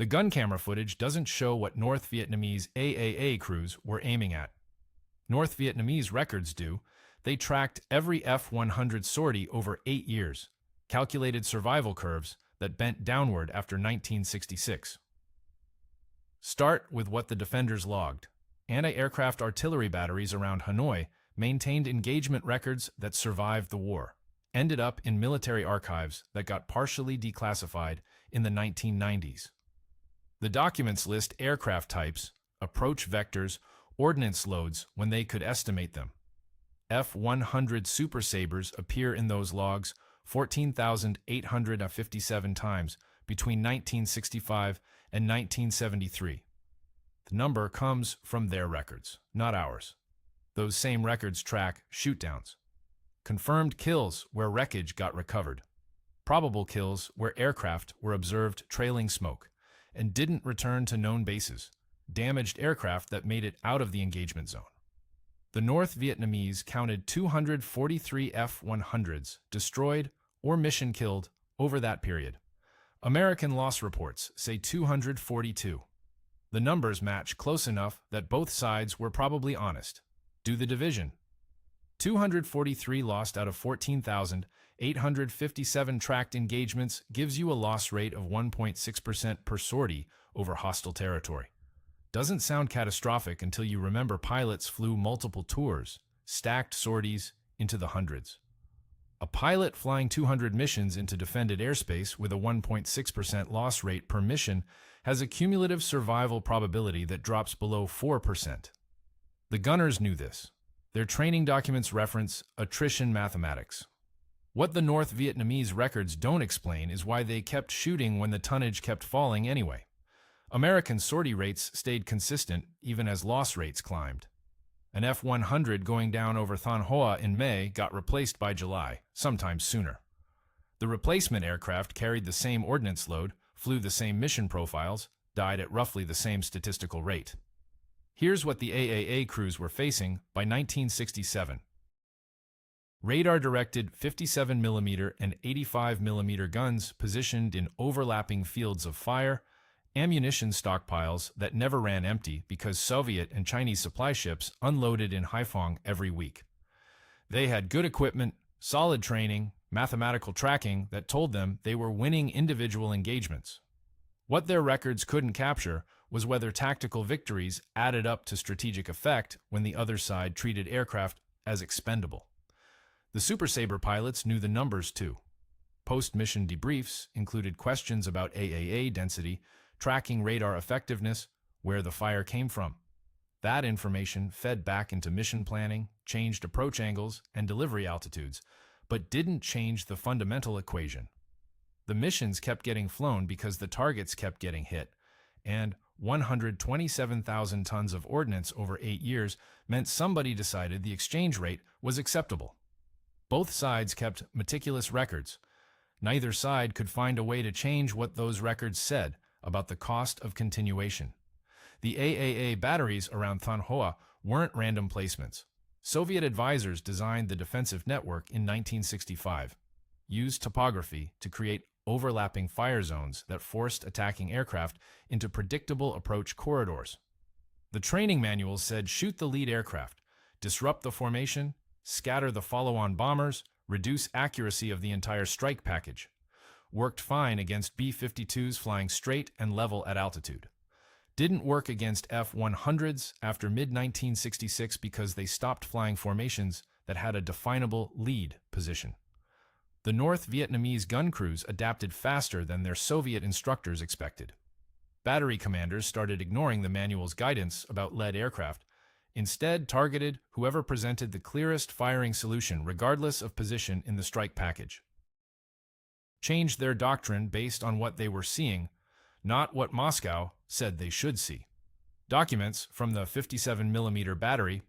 The gun camera footage doesn't show what North Vietnamese AAA crews were aiming at. North Vietnamese records do. They tracked every F-100 sortie over 8 years, calculated survival curves that bent downward after 1966. Start with what the defenders logged. Anti-aircraft artillery batteries around Hanoi maintained engagement records that survived the war, ended up in military archives that got partially declassified in the 1990s. The documents list aircraft types, approach vectors, ordnance loads when they could estimate them. F-100 Super Sabres appear in those logs 14,857 times between 1965 and 1973. The number comes from their records, not ours. Those same records track shootdowns, confirmed kills where wreckage got recovered, probable kills where aircraft were observed trailing smoke and didn't return to known bases, damaged aircraft that made it out of the engagement zone. The North Vietnamese counted 243 F-100s destroyed or mission killed over that period. American loss reports say 242. The numbers match close enough that both sides were probably honest. Do the division. 243 lost out of 14,857 tracked engagements gives you a loss rate of 1.6% per sortie over hostile territory. Doesn't sound catastrophic until you remember pilots flew multiple tours, stacked sorties into the hundreds. A pilot flying 200 missions into defended airspace with a 1.6% loss rate per mission has a cumulative survival probability that drops below 4%. The gunners knew this. Their training documents reference attrition mathematics. What the North Vietnamese records don't explain is why they kept shooting when the tonnage kept falling anyway. American sortie rates stayed consistent even as loss rates climbed. An F-100 going down over Thanh Hoa in May got replaced by July, sometime sooner. The replacement aircraft carried the same ordnance load, flew the same mission profiles, died at roughly the same statistical rate. Here's what the AAA crews were facing by 1967. Radar-directed 57mm and 85mm guns positioned in overlapping fields of fire, ammunition stockpiles that never ran empty because Soviet and Chinese supply ships unloaded in Haiphong every week. They had good equipment, solid training, mathematical tracking that told them they were winning individual engagements. What their records couldn't capture was whether tactical victories added up to strategic effect when the other side treated aircraft as expendable. The Super Sabre pilots knew the numbers too. Post-mission debriefs included questions about AAA density, tracking radar effectiveness, where the fire came from. That information fed back into mission planning, changed approach angles and delivery altitudes, but didn't change the fundamental equation. The missions kept getting flown because the targets kept getting hit, and 127,000 tons of ordnance over 8 years meant somebody decided the exchange rate was acceptable. Both sides kept meticulous records. Neither side could find a way to change what those records said about the cost of continuation. The AAA batteries around Thanh Hoa weren't random placements. Soviet advisors designed the defensive network in 1965, used topography to create overlapping fire zones that forced attacking aircraft into predictable approach corridors. The training manuals said shoot the lead aircraft, disrupt the formation, scatter the follow-on bombers, reduce accuracy of the entire strike package. Worked fine against B-52s flying straight and level at altitude. Didn't work against F-100s after mid-1966 because they stopped flying formations that had a definable lead position. The North Vietnamese gun crews adapted faster than their Soviet instructors expected. Battery commanders started ignoring the manual's guidance about lead aircraft, instead targeted whoever presented the clearest firing solution regardless of position in the strike package. Changed their doctrine based on what they were seeing, not what Moscow said they should see. Documents from the 57mm battery,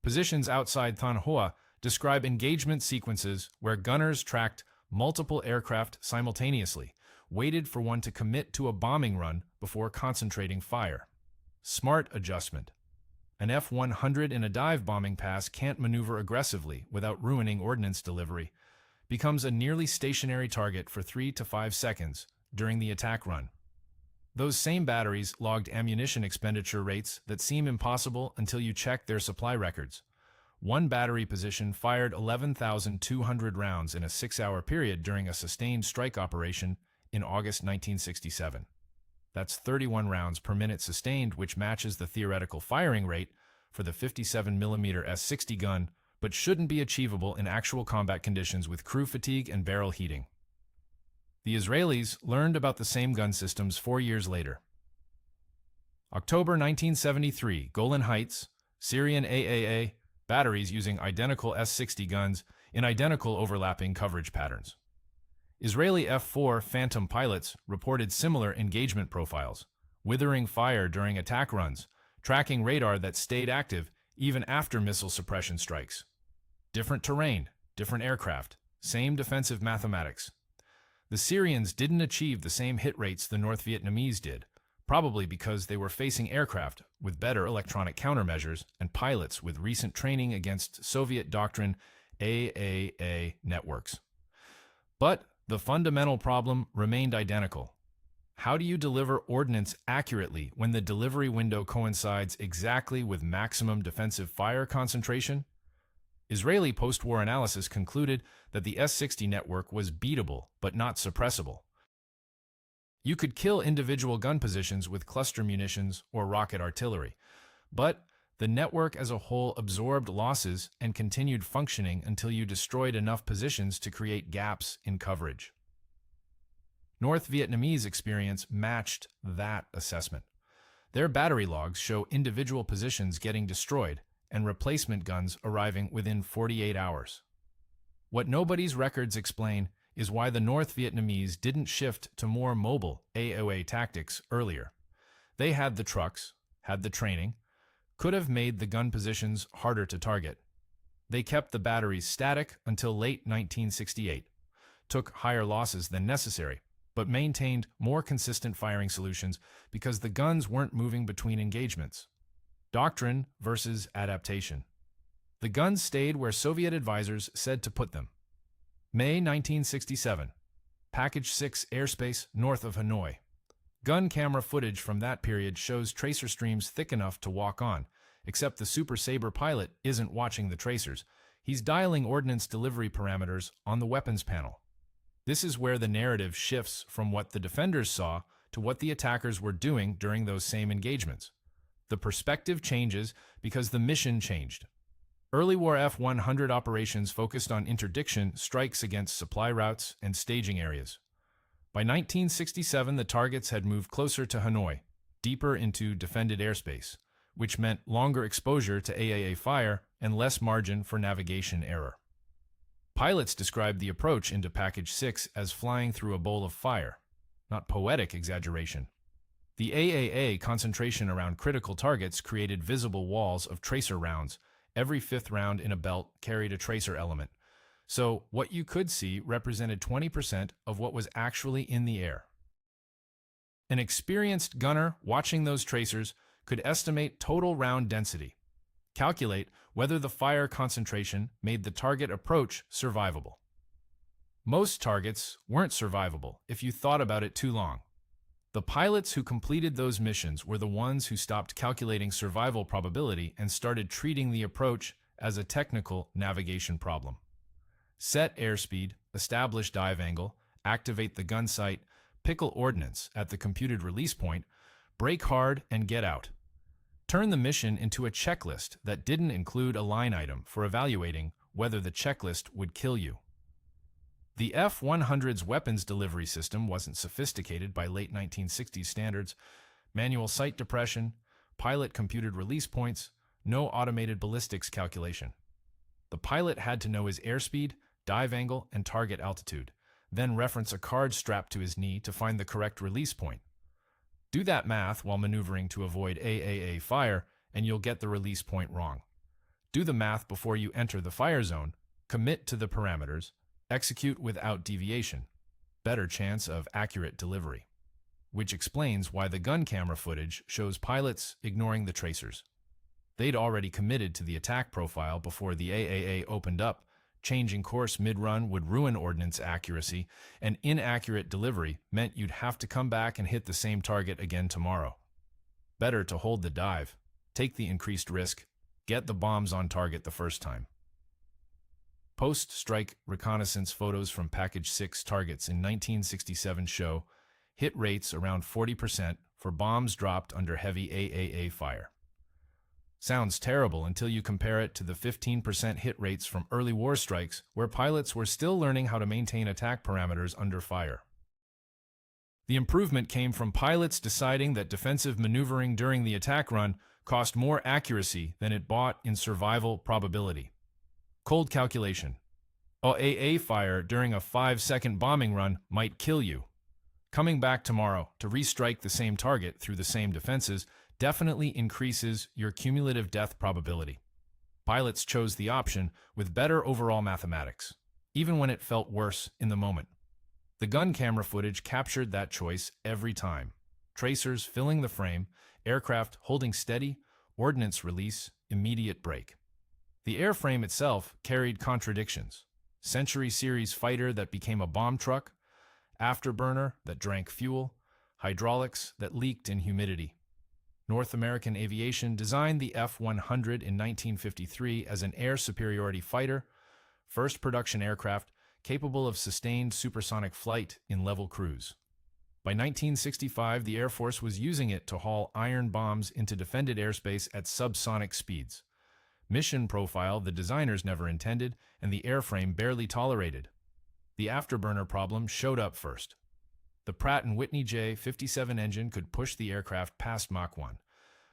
positions outside Thanh Hoa, describe engagement sequences where gunners tracked multiple aircraft simultaneously, waited for one to commit to a bombing run before concentrating fire. Smart adjustment. An F-100 in a dive bombing pass can't maneuver aggressively without ruining ordnance delivery, becomes a nearly stationary target for 3 to 5 seconds during the attack run. Those same batteries logged ammunition expenditure rates that seem impossible until you check their supply records. One battery position fired 11,200 rounds in a 6-hour period during a sustained strike operation in August 1967. That's 31 rounds per minute sustained, which matches the theoretical firing rate for the 57mm S-60 gun, but shouldn't be achievable in actual combat conditions with crew fatigue and barrel heating. The Israelis learned about the same gun systems 4 years later. October 1973, Golan Heights, Syrian AAA, batteries using identical S-60 guns in identical overlapping coverage patterns. Israeli F-4 Phantom pilots reported similar engagement profiles, withering fire during attack runs, tracking radar that stayed active even after missile suppression strikes. Different terrain, different aircraft, same defensive mathematics. The Syrians didn't achieve the same hit rates the North Vietnamese did, probably because they were facing aircraft with better electronic countermeasures and pilots with recent training against Soviet doctrine AAA networks. But the fundamental problem remained identical. How do you deliver ordnance accurately when the delivery window coincides exactly with maximum defensive fire concentration? Israeli post-war analysis concluded that the S-60 network was beatable but not suppressible. You could kill individual gun positions with cluster munitions or rocket artillery, but the network as a whole absorbed losses and continued functioning until you destroyed enough positions to create gaps in coverage. North Vietnamese experience matched that assessment. Their battery logs show individual positions getting destroyed and replacement guns arriving within 48 hours. What nobody's records explain is why the North Vietnamese didn't shift to more mobile AOA tactics earlier. They had the trucks, had the training, could have made the gun positions harder to target. They kept the batteries static until late 1968, took higher losses than necessary, but maintained more consistent firing solutions because the guns weren't moving between engagements. Doctrine versus adaptation. The guns stayed where Soviet advisors said to put them. May 1967. Package 6 airspace north of Hanoi. Gun camera footage from that period shows tracer streams thick enough to walk on, except the Super Sabre pilot isn't watching the tracers. He's dialing ordnance delivery parameters on the weapons panel. This is where the narrative shifts from what the defenders saw to what the attackers were doing during those same engagements. The perspective changes because the mission changed. Early war F-100 operations focused on interdiction strikes against supply routes and staging areas. By 1967, the targets had moved closer to Hanoi, deeper into defended airspace, which meant longer exposure to AAA fire and less margin for navigation error. Pilots described the approach into Package 6 as flying through a bowl of fire, not poetic exaggeration. The AAA concentration around critical targets created visible walls of tracer rounds. Every fifth round in a belt carried a tracer element. So what you could see represented 20% of what was actually in the air. An experienced gunner watching those tracers could estimate total round density, calculate whether the fire concentration made the target approach survivable. Most targets weren't survivable if you thought about it too long. The pilots who completed those missions were the ones who stopped calculating survival probability and started treating the approach as a technical navigation problem. Set airspeed, establish dive angle, activate the gun sight, pickle ordnance at the computed release point, brake hard and get out. Turn the mission into a checklist that didn't include a line item for evaluating whether the checklist would kill you. The F-100's weapons delivery system wasn't sophisticated by late 1960s standards. Manual sight depression, pilot computed release points, no automated ballistics calculation. The pilot had to know his airspeed, dive angle, and target altitude, then reference a card strapped to his knee to find the correct release point. Do that math while maneuvering to avoid AAA fire, and you'll get the release point wrong. Do the math before you enter the fire zone, commit to the parameters, execute without deviation. Better chance of accurate delivery. Which explains why the gun camera footage shows pilots ignoring the tracers. They'd already committed to the attack profile before the AAA opened up, Changing course mid-run would ruin ordnance accuracy, and inaccurate delivery meant you'd have to come back and hit the same target again tomorrow. Better to hold the dive, take the increased risk, get the bombs on target the first time. Post-strike reconnaissance photos from Package 6 targets in 1967 show hit rates around 40% for bombs dropped under heavy AAA fire. Sounds terrible until you compare it to the 15% hit rates from early war strikes where pilots were still learning how to maintain attack parameters under fire. The improvement came from pilots deciding that defensive maneuvering during the attack run cost more accuracy than it bought in survival probability. Cold calculation. AA fire during a 5-second bombing run might kill you. Coming back tomorrow to restrike the same target through the same defenses definitely increases your cumulative death probability. Pilots chose the option with better overall mathematics, even when it felt worse in the moment. The gun camera footage captured that choice every time. Tracers filling the frame, aircraft holding steady, ordnance release, immediate break. The airframe itself carried contradictions. Century Series fighter that became a bomb truck, afterburner that drank fuel, hydraulics that leaked in humidity. North American Aviation designed the F-100 in 1953 as an air superiority fighter, first production aircraft capable of sustained supersonic flight in level cruise. By 1965, the Air Force was using it to haul iron bombs into defended airspace at subsonic speeds. Mission profile the designers never intended and the airframe barely tolerated. The afterburner problem showed up first. The Pratt & Whitney J57 engine could push the aircraft past Mach 1,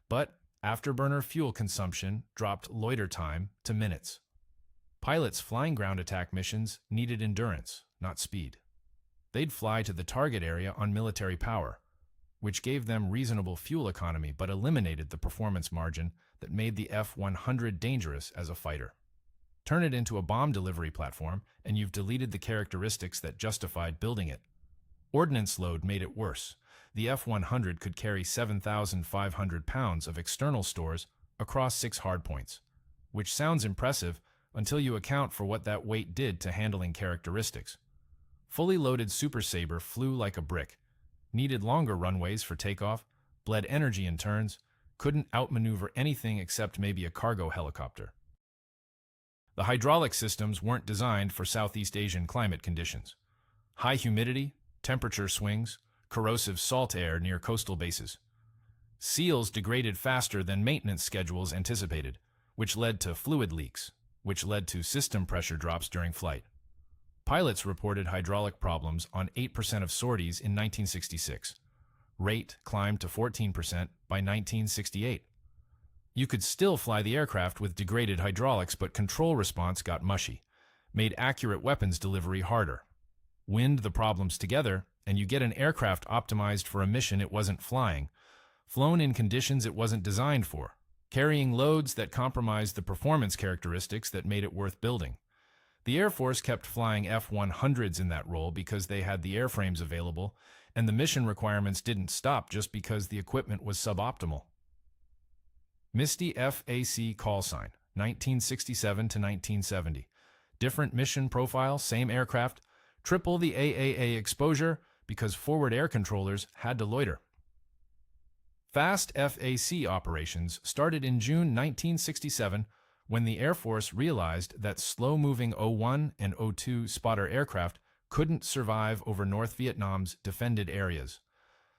but afterburner fuel consumption dropped loiter time to minutes. Pilots flying ground attack missions needed endurance, not speed. They'd fly to the target area on military power, which gave them reasonable fuel economy but eliminated the performance margin that made the F-100 dangerous as a fighter. Turn it into a bomb delivery platform, and you've deleted the characteristics that justified building it. Ordnance load made it worse. The F-100 could carry 7,500 pounds of external stores across 6 hardpoints, which sounds impressive until you account for what that weight did to handling characteristics. Fully loaded Super Sabre flew like a brick, needed longer runways for takeoff, bled energy in turns, couldn't outmaneuver anything except maybe a cargo helicopter. The hydraulic systems weren't designed for Southeast Asian climate conditions. High humidity, temperature swings, corrosive salt air near coastal bases. Seals degraded faster than maintenance schedules anticipated, which led to fluid leaks, which led to system pressure drops during flight. Pilots reported hydraulic problems on 8% of sorties in 1966. Rate climbed to 14% by 1968. You could still fly the aircraft with degraded hydraulics, but control response got mushy, made accurate weapons delivery harder. Wind the problems together, and you get an aircraft optimized for a mission it wasn't flying, flown in conditions it wasn't designed for, carrying loads that compromised the performance characteristics that made it worth building. The Air Force kept flying F-100s in that role because they had the airframes available, and the mission requirements didn't stop just because the equipment was suboptimal. Misty FAC call sign, 1967 to 1970. Different mission profile, same aircraft, triple the AAA exposure because forward air controllers had to loiter. Fast FAC operations started in June 1967 when the Air Force realized that slow-moving O-1 and O-2 spotter aircraft couldn't survive over North Vietnam's defended areas.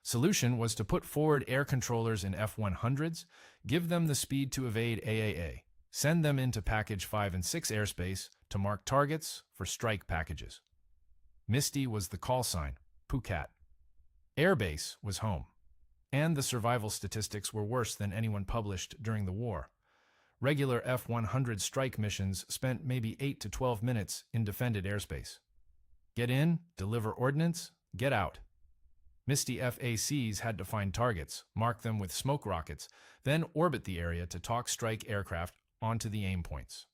Solution was to put forward air controllers in F-100s, give them the speed to evade AAA, send them into Package 5 and 6 airspace to mark targets for strike packages. Misty was the call sign, Phuket. Airbase was home, and the survival statistics were worse than anyone published during the war. Regular F-100 strike missions spent maybe 8 to 12 minutes in defended airspace. Get in, deliver ordnance, get out. Misty FACs had to find targets, mark them with smoke rockets, then orbit the area to talk strike aircraft onto the aim points.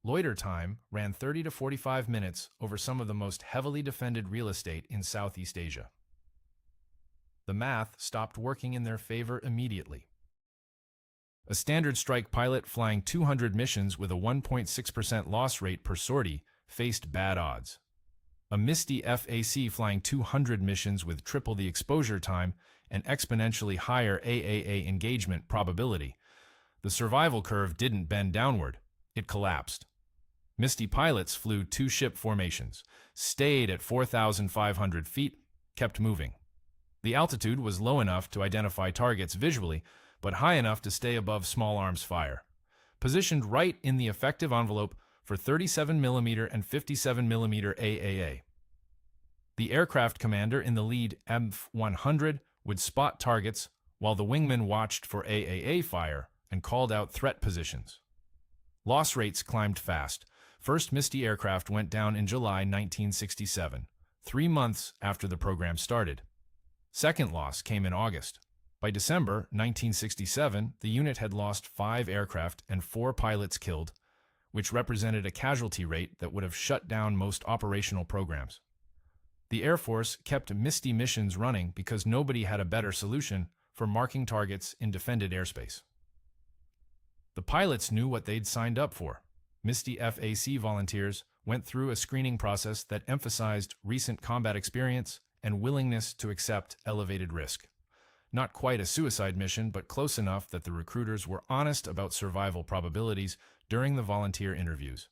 Loiter time ran 30 to 45 minutes over some of the most heavily defended real estate in Southeast Asia. The math stopped working in their favor immediately. A standard strike pilot flying 200 missions with a 1.6% loss rate per sortie faced bad odds. A Misty FAC flying 200 missions with triple the exposure time and exponentially higher AAA engagement probability. The survival curve didn't bend downward, it collapsed. Misty pilots flew two-ship formations, stayed at 4,500 feet, kept moving. The altitude was low enough to identify targets visually, but high enough to stay above small arms fire. Positioned right in the effective envelope for 37mm and 57mm AAA. The aircraft commander in the lead F-100 would spot targets while the wingman watched for AAA fire and called out threat positions. Loss rates climbed fast. First Misty aircraft went down in July 1967, 3 months after the program started. Second loss came in August. By December 1967, the unit had lost 5 aircraft and 4 pilots killed, which represented a casualty rate that would have shut down most operational programs. The Air Force kept Misty missions running because nobody had a better solution for marking targets in defended airspace. The pilots knew what they'd signed up for. Misty FAC volunteers went through a screening process that emphasized recent combat experience and willingness to accept elevated risk. Not quite a suicide mission, but close enough that the recruiters were honest about survival probabilities during the volunteer interviews.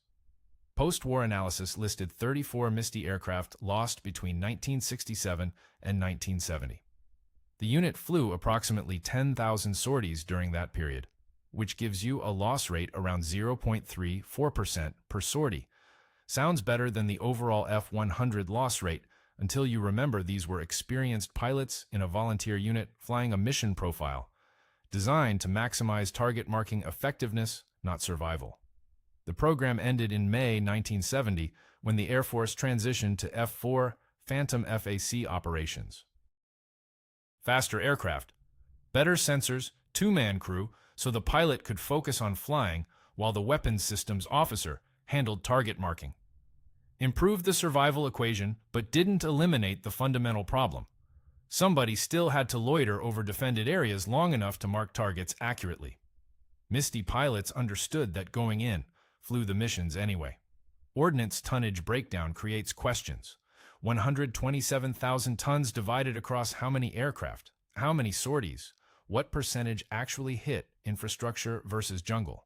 Post-war analysis listed 34 Misty aircraft lost between 1967 and 1970. The unit flew approximately 10,000 sorties during that period, which gives you a loss rate around 0.34% per sortie. Sounds better than the overall F-100 loss rate until you remember these were experienced pilots in a volunteer unit flying a mission profile, designed to maximize target marking effectiveness, not survival. The program ended in May 1970 when the Air Force transitioned to F-4 Phantom FAC operations. Faster aircraft, better sensors, 2-man crew, so the pilot could focus on flying while the weapons systems officer handled target marking. Improved the survival equation, but didn't eliminate the fundamental problem. Somebody still had to loiter over defended areas long enough to mark targets accurately. Misty pilots understood that going in, flew the missions anyway. Ordnance tonnage breakdown creates questions. 127,000 tons divided across how many aircraft? How many sorties? What percentage actually hit infrastructure versus jungle?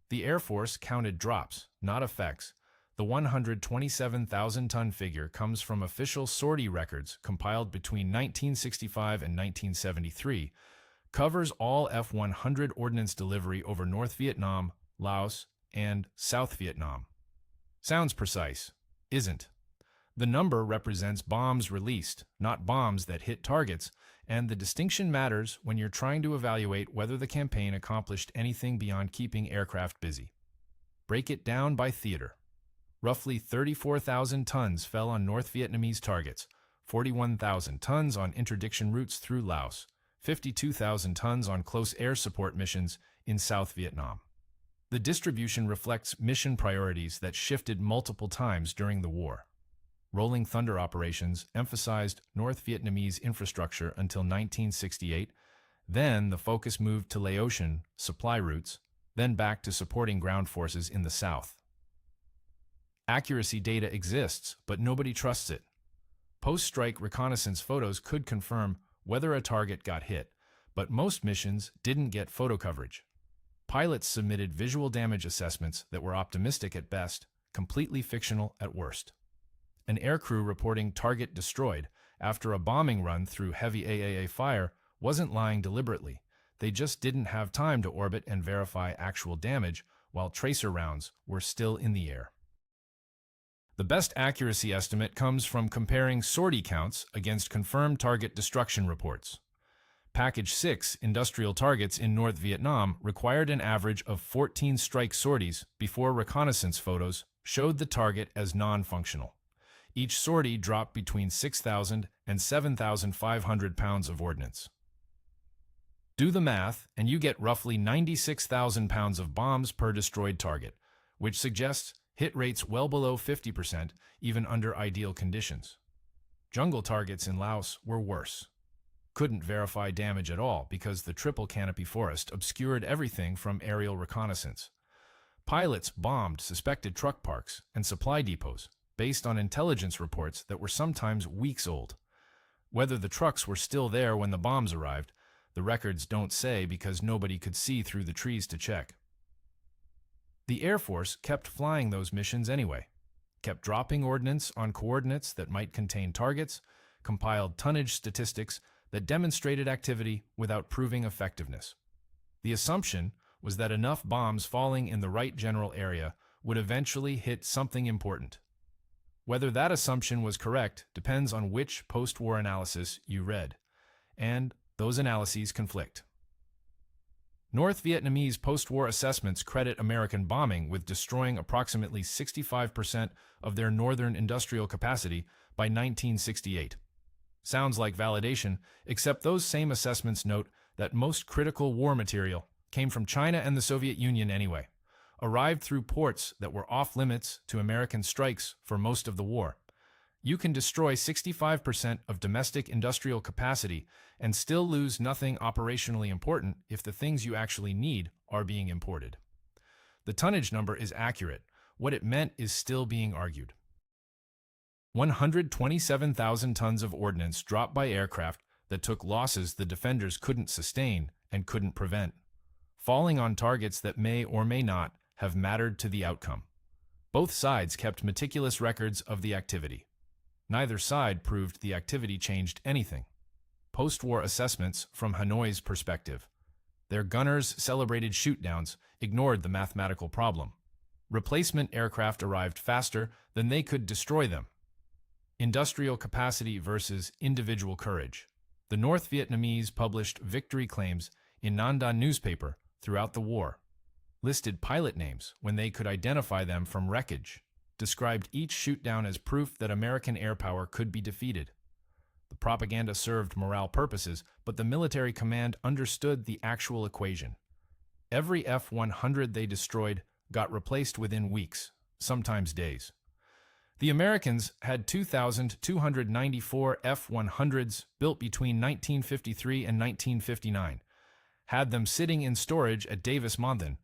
The Air Force counted drops, not effects. The 127,000-ton figure comes from official sortie records compiled between 1965 and 1973, covers all F-100 ordnance delivery over North Vietnam, Laos, and South Vietnam. Sounds precise. Isn't. The number represents bombs released, not bombs that hit targets, and the distinction matters when you're trying to evaluate whether the campaign accomplished anything beyond keeping aircraft busy. Break it down by theater. Roughly 34,000 tons fell on North Vietnamese targets, 41,000 tons on interdiction routes through Laos, 52,000 tons on close air support missions in South Vietnam. The distribution reflects mission priorities that shifted multiple times during the war. Rolling Thunder operations emphasized North Vietnamese infrastructure until 1968, then the focus moved to Laotian supply routes, then back to supporting ground forces in the south. Accuracy data exists, but nobody trusts it. Post-strike reconnaissance photos could confirm whether a target got hit, but most missions didn't get photo coverage. Pilots submitted visual damage assessments that were optimistic at best, completely fictional at worst. An aircrew reporting target destroyed after a bombing run through heavy AAA fire wasn't lying deliberately. They just didn't have time to orbit and verify actual damage while tracer rounds were still in the air. The best accuracy estimate comes from comparing sortie counts against confirmed target destruction reports. Package 6 industrial targets in North Vietnam required an average of 14 strike sorties before reconnaissance photos showed the target as non-functional. Each sortie dropped between 6,000 and 7,500 pounds of ordnance. Do the math, and you get roughly 96,000 pounds of bombs per destroyed target, which suggests hit rates well below 50%, even under ideal conditions. Jungle targets in Laos were worse. couldn't verify damage at all because the triple canopy forest obscured everything from aerial reconnaissance. Pilots bombed suspected truck parks and supply depots based on intelligence reports that were sometimes weeks old. Whether the trucks were still there when the bombs arrived, the records don't say because nobody could see through the trees to check. The Air Force kept flying those missions anyway, kept dropping ordnance on coordinates that might contain targets, compiled tonnage statistics that demonstrated activity without proving effectiveness. The assumption was that enough bombs falling in the right general area would eventually hit something important. Whether that assumption was correct depends on which post-war analysis you read, and those analyses conflict. North Vietnamese post-war assessments credit American bombing with destroying approximately 65% of their northern industrial capacity by 1968. Sounds like validation, except those same assessments note that most critical war material came from China and the Soviet Union anyway, arrived through ports that were off-limits to American strikes for most of the war. You can destroy 65% of domestic industrial capacity and still lose nothing operationally important if the things you actually need are being imported. The tonnage number is accurate. What it meant is still being argued. 127,000 tons of ordnance dropped by aircraft that took losses the defenders couldn't sustain and couldn't prevent, falling on targets that may or may not have mattered to the outcome. Both sides kept meticulous records of the activity. Neither side proved the activity changed anything. Post-war assessments from Hanoi's perspective. Their gunners' celebrated shoot-downs ignored the mathematical problem. Replacement aircraft arrived faster than they could destroy them. Industrial capacity versus individual courage. The North Vietnamese published victory claims in Nam Dan newspaper throughout the war, listed pilot names when they could identify them from wreckage, described each shoot-down as proof that American air power could be defeated. The propaganda served morale purposes, but the military command understood the actual equation. Every F-100 they destroyed got replaced within weeks, sometimes days. The Americans had 2,294 F-100s built between 1953 and 1959, had them sitting in storage at Davis Monthan,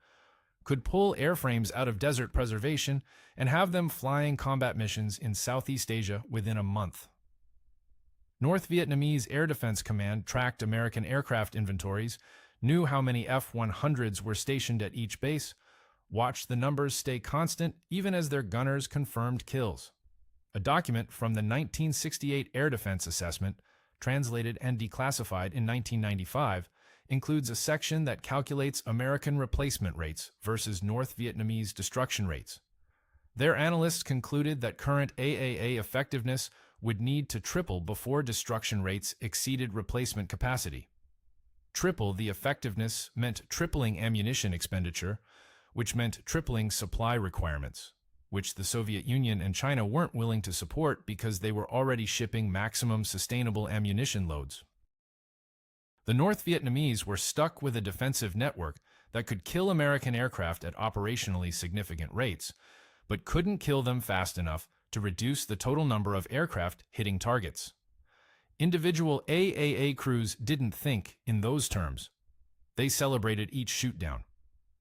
could pull airframes out of desert preservation, and have them flying combat missions in Southeast Asia within a month. North Vietnamese Air Defense Command tracked American aircraft inventories, knew how many F-100s were stationed at each base, watched the numbers stay constant even as their gunners confirmed kills. A document from the 1968 Air Defense Assessment, translated and declassified in 1995, includes a section that calculates American replacement rates versus North Vietnamese destruction rates. Their analysts concluded that current AAA effectiveness would need to triple before destruction rates exceeded replacement capacity. Triple the effectiveness meant tripling ammunition expenditure, which meant tripling supply requirements, which the Soviet Union and China weren't willing to support because they were already shipping maximum sustainable ammunition loads. The North Vietnamese were stuck with a defensive network that could kill American aircraft at operationally significant rates, but couldn't kill them fast enough to reduce the total number of aircraft hitting targets. Individual AAA crews didn't think in those terms. They celebrated each shoot-down,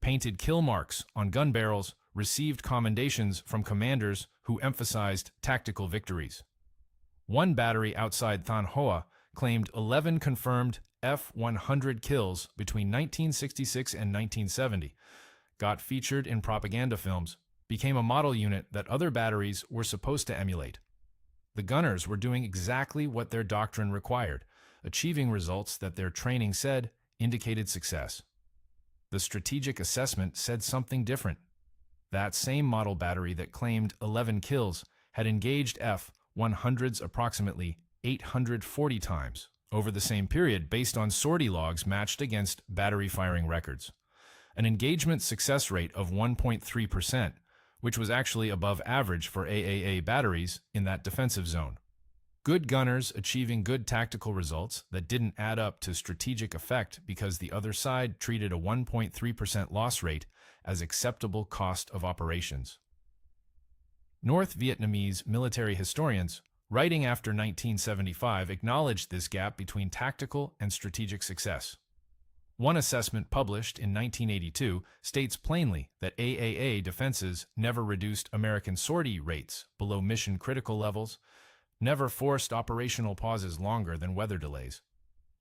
painted kill marks on gun barrels, received commendations from commanders who emphasized tactical victories. One battery outside Thanh Hoa claimed 11 confirmed F-100 kills between 1966 and 1970, got featured in propaganda films, became a model unit that other batteries were supposed to emulate. The gunners were doing exactly what their doctrine required, achieving results that their training said indicated success. The strategic assessment said something different. That same model battery that claimed 11 kills had engaged F-100s approximately 840 times over the same period based on sortie logs matched against battery firing records. An engagement success rate of 1.3%, which was actually above average for AAA batteries in that defensive zone. Good gunners achieving good tactical results that didn't add up to strategic effect because the other side treated a 1.3% loss rate as acceptable cost of operations. North Vietnamese military historians writing after 1975 acknowledged this gap between tactical and strategic success. One assessment published in 1982 states plainly that AAA defenses never reduced American sortie rates below mission-critical levels, never forced operational pauses longer than weather delays,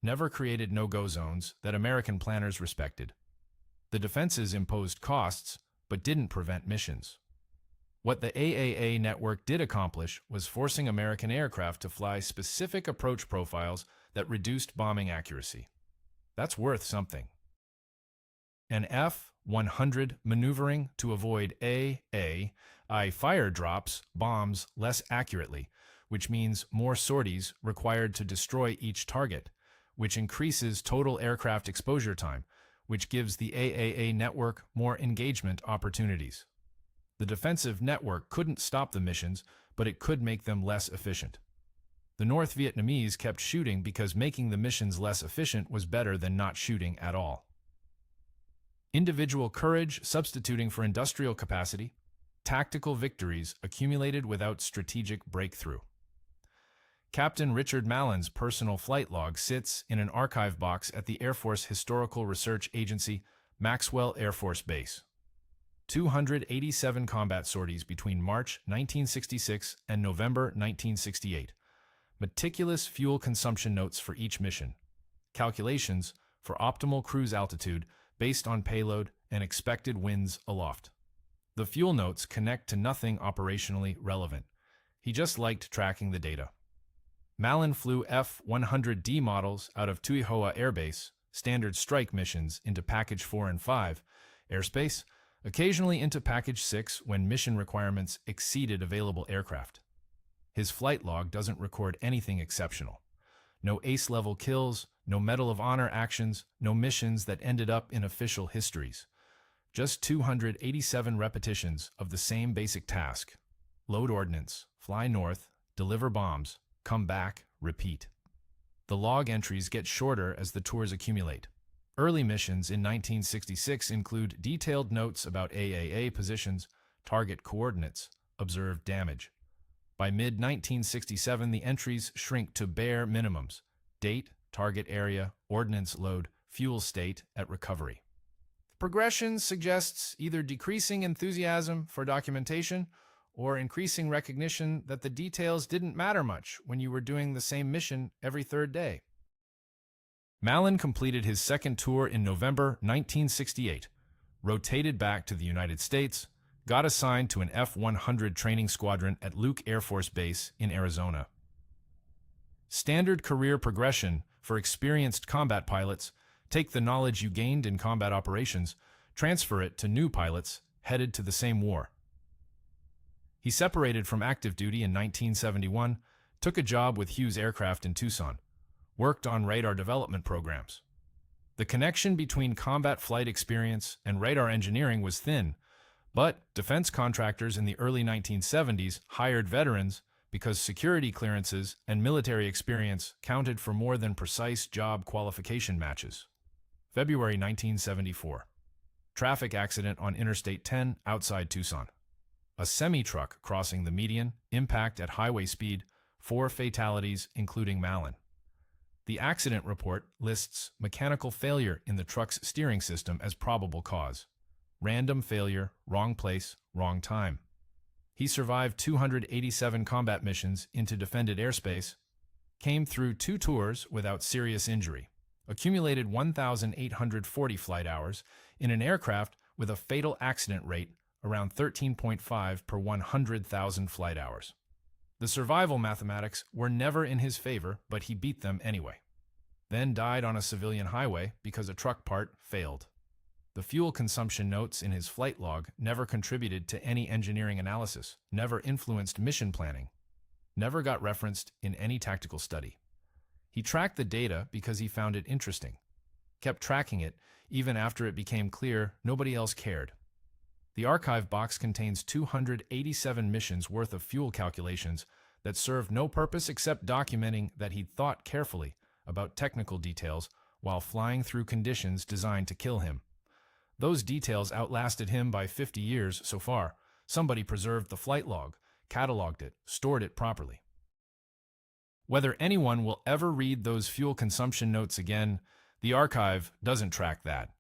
never created no-go zones that American planners respected. The defenses imposed costs, but didn't prevent missions. What the AAA network did accomplish was forcing American aircraft to fly specific approach profiles that reduced bombing accuracy. That's worth something. An F-100 maneuvering to avoid I fire drops bombs less accurately, which means more sorties required to destroy each target, which increases total aircraft exposure time, which gives the AAA network more engagement opportunities. The defensive network couldn't stop the missions, but it could make them less efficient. The North Vietnamese kept shooting because making the missions less efficient was better than not shooting at all. Individual courage substituting for industrial capacity, tactical victories accumulated without strategic breakthrough. Captain Richard Mallon's personal flight log sits in an archive box at the Air Force Historical Research Agency, Maxwell Air Force Base. 287 combat sorties between March 1966 and November 1968. Meticulous fuel consumption notes for each mission. Calculations for optimal cruise altitude based on payload and expected winds aloft. The fuel notes connect to nothing operationally relevant. He just liked tracking the data. Mallon flew F-100D models out of Tui Hoa Air Base, standard strike missions into Package 4 and 5, airspace, occasionally into Package 6 when mission requirements exceeded available aircraft. His flight log doesn't record anything exceptional. No ace-level kills, no Medal of Honor actions, no missions that ended up in official histories. Just 287 repetitions of the same basic task. Load ordnance, fly north, deliver bombs, come back, repeat. The log entries get shorter as the tours accumulate. Early missions in 1966 include detailed notes about AAA positions, target coordinates, observed damage. By mid-1967, the entries shrink to bare minimums: date, target area, ordnance load, fuel state at recovery. Progression suggests either decreasing enthusiasm for documentation or increasing recognition that the details didn't matter much when you were doing the same mission every third day. Mallon completed his second tour in November 1968, rotated back to the United States, got assigned to an F-100 training squadron at Luke Air Force Base in Arizona. Standard career progression for experienced combat pilots: take the knowledge you gained in combat operations, transfer it to new pilots headed to the same war. He separated from active duty in 1971, took a job with Hughes Aircraft in Tucson, worked on radar development programs. The connection between combat flight experience and radar engineering was thin, but defense contractors in the early 1970s hired veterans because security clearances and military experience counted for more than precise job qualification matches. February 1974. Traffic accident on Interstate 10 outside Tucson. A semi-truck crossing the median, impact at highway speed, 4 fatalities, including Mallon. The accident report lists mechanical failure in the truck's steering system as probable cause. Random failure, wrong place, wrong time. He survived 287 combat missions into defended airspace, came through 2 tours without serious injury, accumulated 1,840 flight hours in an aircraft with a fatal accident rate around 13.5 per 100,000 flight hours. The survival mathematics were never in his favor, but he beat them anyway. Then died on a civilian highway because a truck part failed. The fuel consumption notes in his flight log never contributed to any engineering analysis, never influenced mission planning, never got referenced in any tactical study. He tracked the data because he found it interesting, kept tracking it even after it became clear nobody else cared. The archive box contains 287 missions worth of fuel calculations that served no purpose except documenting that he'd thought carefully about technical details while flying through conditions designed to kill him. Those details outlasted him by 50 years so far. Somebody preserved the flight log, cataloged it, stored it properly. Whether anyone will ever read those fuel consumption notes again, the archive doesn't track that.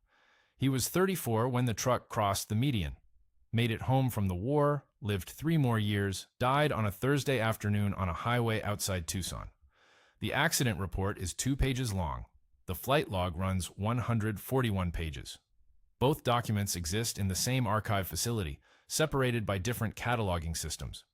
He was 34 when the truck crossed the median, made it home from the war, lived 3 more years, died on a Thursday afternoon on a highway outside Tucson. The accident report is 2 pages long. The flight log runs 141 pages. Both documents exist in the same archive facility, separated by different cataloging systems.